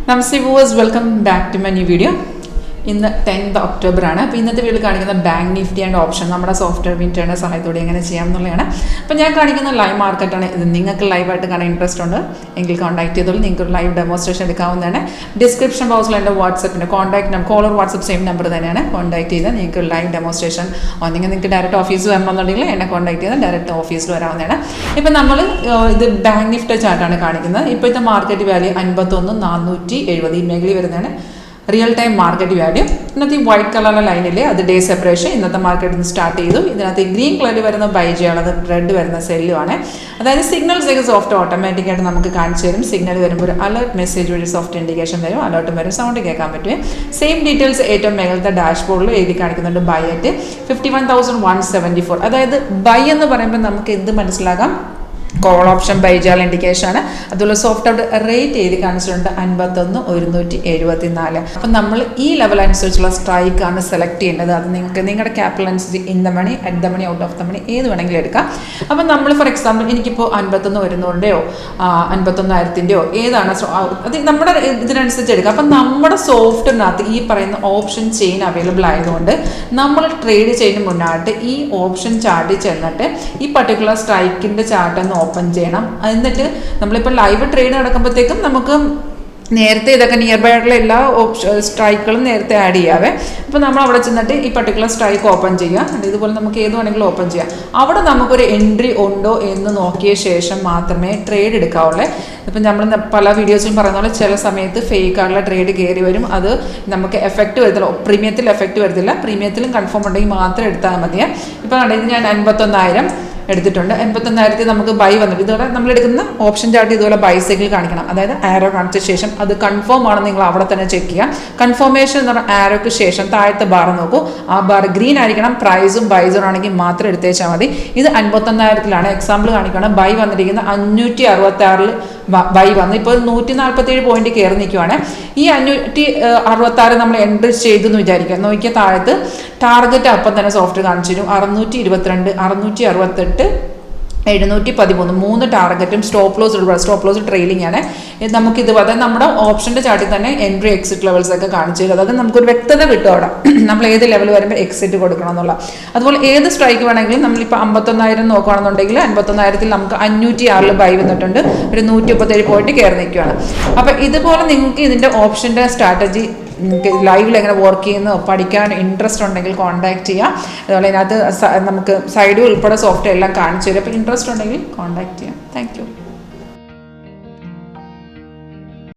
Namaste viewers, welcome back to my new video. ഇന്ന് 10th October ആണ്. അപ്പോൾ ഇന്നത്തെ വീഡിയോയിൽ കാണിക്കുന്ന ബാങ്ക് നിഫ്റ്റി ആൻഡ് ഓപ്ഷൻ നമ്മുടെ സോഫ്റ്റ്വെയർ വിൻട്രേഡറിൻ്റെ സഹായത്തോടെ എങ്ങനെ ചെയ്യാം എന്നുള്ളതാണ്. അപ്പോൾ ഞാൻ കാണിക്കുന്ന ലൈവ് മാർക്കറ്റാണ്. ഇത് നിങ്ങൾക്ക് ലൈവായിട്ട് കാണാൻ ഇൻട്രസ്റ്റ് ഉണ്ട് എങ്കിൽ കോൺടാക്ട് ചെയ്തോളൂ. നിങ്ങൾക്ക് ഒരു ലൈവ് ഡെമോൺസ്ട്രേഷൻ എടുക്കാവുന്നതാണ്. ഡിസ്ക്രിപ്ഷൻ ബോക്സിൽ എൻ്റെ വാട്സപ്പിൻ്റെ contact number, caller WhatsApp same number തന്നെയാണ്. കോൺടാക്ട് ചെയ്താൽ നിങ്ങൾക്ക് ലൈവ് ഡെമോൺസ്ട്രേഷൻ ഒന്നെങ്കിൽ നിങ്ങൾക്ക് ഡയറക്റ്റ് ഓഫീസിൽ വരണമെന്നുണ്ടെങ്കിൽ എന്നെ കോൺടാക്ട് ചെയ്താൽ ഡയറക്റ്റ് ഓഫീസിൽ വരാവുന്നതാണ്. ഇപ്പോൾ നമ്മൾ ഇത് ബാങ്ക് നിഫ്റ്റി ചാർട്ടാണ് കാണിക്കുന്നത്. ഇപ്പോഴത്തെ മാർക്കറ്റ് വാല്യൂ 51,470 ഈ മേഖലയിൽ വരുന്നതാണ്. Real time market value. ഇന്നത്തെ വൈറ്റ് കളറിലെ ലൈനില്ലേ അത് ഡേ സെപ്പറേഷൻ. ഇന്നത്തെ മാർക്കറ്റിൽ നിന്ന് സ്റ്റാർട്ട് ചെയ്തു. ഇതിനകത്ത് ഗ്രീൻ കളറിൽ വരുന്ന ബൈ ചെയ്യാനുള്ളത്, റെഡ് വരുന്ന സെല്ലുമാണ്. അതായത് സിഗ്നൽസ് ഒക്കെ സോഫ്റ്റ് ഓട്ടോമാറ്റിക്കായിട്ട് നമുക്ക് കാണിച്ചു തരും. സിഗ്നൽ വരുമ്പോൾ ഒരു അലർട്ട് മെസ്സേജ് വഴി സോഫ്റ്റ് ഇൻഡിക്കേഷൻ വരും. അലർട്ടും വരും, സൗണ്ട് കേൾക്കാൻ പറ്റും. സെയിം ഡീറ്റെയിൽസ് ഏറ്റവും മേഖലത്തെ ഡാഷ്ബോർഡിൽ എഴുതി കാണിക്കുന്നുണ്ട്. Buy at 51,174. അതായത് ബൈ എന്ന് പറയുമ്പോൾ നമുക്ക് എന്ത് മനസ്സിലാക്കാം? കോൾ ഓപ്ഷൻ ബൈ ചെയ്യാൻ ഇൻഡിക്കേഷൻ ആണ്. അതുപോലെ സോഫ്റ്റ് ഔട്ട് റേറ്റ് എഴുതി കാണിച്ചിട്ടുണ്ട് 51,174. അപ്പം നമ്മൾ ഈ ലെവൽ അനുസരിച്ചുള്ള സ്ട്രൈക്കാണ് സെലക്ട് ചെയ്യേണ്ടത്. അത് നിങ്ങൾക്ക് നിങ്ങളുടെ ക്യാപിറ്റൽ അനുസരിച്ച് in the money, at the money, out of the money ഏത് വേണമെങ്കിലും എടുക്കാം. അപ്പം നമ്മൾ ഫോർ എക്സാമ്പിൾ എനിക്കിപ്പോൾ 51,100ൻ്റെയോ 51,000ൻ്റെയോ ഏതാണ് അത് നമ്മുടെ ഇതിനനുസരിച്ച് എടുക്കാം. അപ്പം നമ്മുടെ സോഫ്റ്റ്വെയറിനകത്ത് ഈ പറയുന്ന ഓപ്ഷൻ ചെയിൻ അവൈലബിൾ ആയതുകൊണ്ട് നമ്മൾ ട്രേഡ് ചെയ്യുന്ന മുന്നായിട്ട് ഈ ഓപ്ഷൻ ചാർട്ടിൽ ചെന്നിട്ട് ഈ പർട്ടിക്കുലർ സ്ട്രൈക്കിൻ്റെ ചാർട്ട് ഓപ്പൺ ചെയ്യണം. എന്നിട്ട് നമ്മളിപ്പോൾ ലൈവ് ട്രേഡ് നടക്കുമ്പോഴത്തേക്കും നമുക്ക് നേരത്തെ ഇതൊക്കെ നിയർ ബൈ ആയിട്ടുള്ള എല്ലാ സ്ട്രൈക്കുകളും നേരത്തെ ആഡ് ചെയ്യാവേ. അപ്പോൾ നമ്മൾ അവിടെ ചെന്നിട്ട് ഈ പർട്ടിക്കുലർ സ്ട്രൈക്ക് ഓപ്പൺ ചെയ്യുക. ഇതുപോലെ നമുക്ക് ഏത് വേണമെങ്കിലും ഓപ്പൺ ചെയ്യാം. അവിടെ നമുക്കൊരു എൻട്രി ഉണ്ടോ എന്ന് നോക്കിയ ശേഷം മാത്രമേ ട്രേഡ് എടുക്കാവുള്ളൂ. ഇപ്പം നമ്മൾ പല വീഡിയോസിലും പറയുന്ന പോലെ ചില സമയത്ത് ഫേക്ക് ആയിട്ടുള്ള ട്രേഡ് കയറി വരും. അത് നമുക്ക് എഫക്റ്റ് വരത്തില്ല. പ്രീമിയത്തിൽ എഫക്റ്റ് വരത്തില്ല. പ്രീമിയത്തിലും കൺഫേം ഉണ്ടെങ്കിൽ മാത്രം എടുത്താൽ മതിയെ. ഇപ്പോൾ ഇത് ഞാൻ 51,000 എടുത്തിട്ടുണ്ട്. 51,000 നമുക്ക് ബൈ വന്നിട്ട് ഇതുപോലെ നമ്മൾ എടുക്കുന്ന ഓപ്ഷൻ ചാർട്ട് ഇതുപോലെ ബൈസൈക്കിൾ കാണിക്കണം. അതായത് ആരോ കാണിച്ച ശേഷം അത് കൺഫേം ആണെന്ന് നിങ്ങൾ അവിടെ തന്നെ ചെക്ക് ചെയ്യുക. കൺഫർമേഷൻ എന്ന് പറഞ്ഞാൽ ആരോക്ക് ശേഷം താഴത്തെ ബാർ നോക്കൂ. ആ ബാർ ഗ്രീൻ ആയിരിക്കണം. പ്രൈസും ബൈസും ആണെങ്കിൽ മാത്രം എടുത്തേച്ചാൽ മതി. ഇത് 51,000 എക്സാമ്പിൾ കാണിക്കുകയാണ്. ബൈ വന്നിരിക്കുന്ന 566 ബൈ വന്ന് ഇപ്പോൾ 147 പോയിന്റ് കയറി നിൽക്കുവാണ്. ഈ 566 നമ്മൾ എൻട്രി ചെയ്തു എന്ന് വിചാരിക്കുക. നോക്കിയാൽ താഴത്ത് ടാർഗറ്റ് അപ്പം തന്നെ സോഫ്റ്റ് കാണിച്ചിരും. 622, 668, 713 3 ടാർഗറ്റും സ്റ്റോപ്പ് ലോസ് ട്രെയിലിംഗ് ആണ്. നമുക്കിത് അതായത് നമ്മുടെ ഓപ്ഷൻ്റെ ചാർട്ടിൽ തന്നെ എൻട്രി എക്സിറ്റ് ലെവൽസ് ഒക്കെ കാണിച്ചു തരും. അതായത് നമുക്കൊരു വ്യക്തത കിട്ടും അവിടെ നമ്മൾ ഏത് ലെവൽ വരുമ്പോൾ എക്സിറ്റ് കൊടുക്കണം എന്നുള്ള. അതുപോലെ ഏത് സ്ട്രൈക്ക് വേണമെങ്കിലും നമ്മളിപ്പോൾ 51,000 നോക്കുകയാണെന്നുണ്ടെങ്കിൽ 51,000 നമുക്ക് 506 ബൈ വന്നിട്ടുണ്ട്. ഒരു 137 പോയിട്ട് കയറി നിൽക്കുകയാണ്. അപ്പോൾ ഇതുപോലെ നിങ്ങൾക്ക് ഇതിൻ്റെ ഓപ്ഷൻ്റെ സ്ട്രാറ്റജി നിങ്ങൾക്ക് ലൈവിൽ എങ്ങനെ വർക്ക് ചെയ്യുന്നോ പഠിക്കാൻ ഇൻട്രസ്റ്റ് ഉണ്ടെങ്കിൽ കോൺടാക്ട് ചെയ്യാം. അതുപോലെ ഇതിനകത്ത് നമുക്ക് സൈഡ് ഉൾപ്പെടെ സോഫ്റ്റ്വെയർ എല്ലാം കാണിച്ചു തരും. അപ്പോൾ ഇൻട്രസ്റ്റ് ഉണ്ടെങ്കിൽ കോൺടാക്ട് ചെയ്യാം. Thank you.